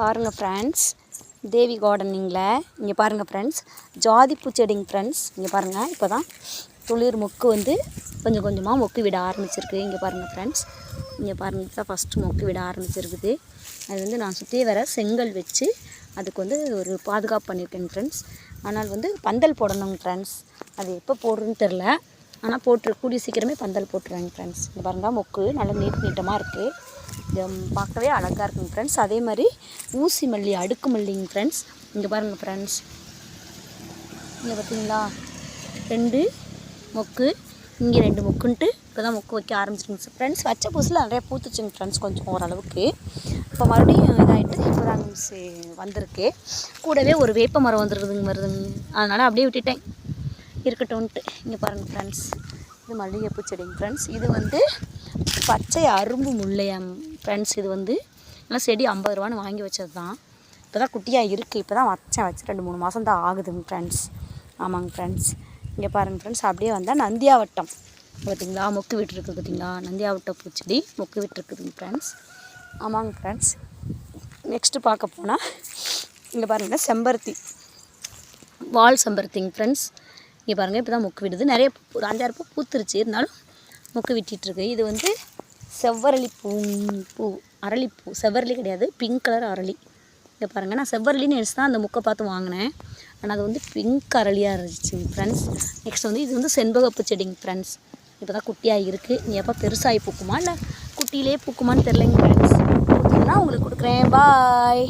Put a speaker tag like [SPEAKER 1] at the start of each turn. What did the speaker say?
[SPEAKER 1] பாருங்கள் ஃப்ரெண்ட்ஸ், தேவி கார்டனிங்கில் இங்கே பாருங்கள் ஃப்ரெண்ட்ஸ், ஜாதி பூச்செடிங்க ஃப்ரெண்ட்ஸ். இங்கே பாருங்கள், இப்போ தான் துளிர் மொக்கு வந்து கொஞ்சம் கொஞ்சமாக மொக்கு விட ஆரம்பிச்சிருக்கு. இங்கே பாருங்கள் ஃப்ரெண்ட்ஸ், இங்கே பாருங்கள் தான் ஃபஸ்ட்டு மொக்கு விட ஆரம்பிச்சிருக்குது. அது வந்து நான் சுற்றி வர செங்கல் வச்சு அதுக்கு வந்து ஒரு பாதுகாப்பு பண்ணியிருக்கேங்க ஃப்ரெண்ட்ஸ். ஆனால் வந்து பந்தல் போடணுங்க ஃப்ரெண்ட்ஸ். அது எப்போ போடுறதுன்னு தெரில, ஆனால் கூடிய சீக்கிரமே பந்தல் போட்டுருவாங்க ஃப்ரெண்ட்ஸ். இங்கே பாருங்கள், மொக்கு நல்லா நீட்டமாக இருக்குது. இது பார்க்கவே அழகாக இருக்குங்க ஃப்ரெண்ட்ஸ். அதே மாதிரி ஊசி மல்லி, அடுக்கு மல்லிங்க ஃப்ரெண்ட்ஸ். இங்கே பாருங்கள் ஃப்ரெண்ட்ஸ், இங்கே பார்த்தீங்களா 2 மொக்கு, இங்கே 2 மொக்குன்ட்டு இப்போ தான் மொக்கு வைக்க ஆரம்பிச்சிருங்க ஃப்ரெண்ட்ஸ். வச்ச புதுசில் நிறையா பூத்துச்சுங்க ஃப்ரெண்ட்ஸ், கொஞ்சம் ஓரளவுக்கு. இப்போ மறுபடியும் இதாகிட்டு இப்போ தான் வந்திருக்கு. கூடவே ஒரு வேப்ப மரம் வருதுங்க. அதனால் அப்படியே விட்டுட்டேன், இருக்கட்டும்ன்ட்டு. இங்கே பாருங்கள் ஃப்ரெண்ட்ஸ், இது மல்லிகைப்பூ செடிங்க ஃப்ரெண்ட்ஸ். இது வந்து பச்சை அரும்பு முல்லையாம் ஃப்ரெண்ட்ஸ். இது வந்து எல்லாம் செடி 50 ரூபான்னு வாங்கி வச்சது தான். இப்போ தான் குட்டியாக இருக்குது. இப்போ தான் வச்சு 2-3 மாதம் தான் ஆகுதுங்க ஃப்ரெண்ட்ஸ். ஆமாங்க ஃப்ரெண்ட்ஸ். இங்கே பாருங்கள் ஃப்ரெண்ட்ஸ், அப்படியே வந்தால் நந்தியாவட்டம் பார்த்திங்களா, மொக்கு விட்டுருக்குது பார்த்திங்களா. நந்தியாவட்டம் பூச்செடி மொக்கு விட்டுருக்குதுங்க ஃப்ரெண்ட்ஸ். ஆமாங்க ஃப்ரெண்ட்ஸ். நெக்ஸ்ட்டு பார்க்க போனால் இங்கே பாருங்கள், செம்பருத்தி, வால் செம்பருத்திங்க ஃப்ரெண்ட்ஸ். இங்கே பாருங்கள், இப்போ தான் மொக்கு விடுது. நிறைய ஒரு 5-6 பூ பூத்துருச்சு, இருந்தாலும் மொக்கு விட்டுருக்கு. இது வந்து செவ்வரளி பூ, அரளிப்பூ. செவ்வரளி கிடையாது, பிங்க் கலர் அரளி. இங்கே பாருங்கள், நான் செவ்வரளின்னு நினச்சி தான் அந்த முக்கை பார்த்து வாங்கினேன். ஆனால் அது வந்து பிங்க் அரளியாக இருந்துச்சுங்க ஃப்ரெண்ட்ஸ். நெக்ஸ்ட் வந்து இது வந்து செண்பகப்பூ செடிங்க ஃப்ரெண்ட்ஸ். இப்போ தான் குட்டியாக இருக்குது. நீ எப்போ பெருசாகி பூக்குமா இல்லை குட்டியிலே பூக்குமான்னு தெரிலங்க ஃப்ரெண்ட்ஸ். பூத்துன்னா உங்களுக்கு கொடுக்குறேன். பாய்.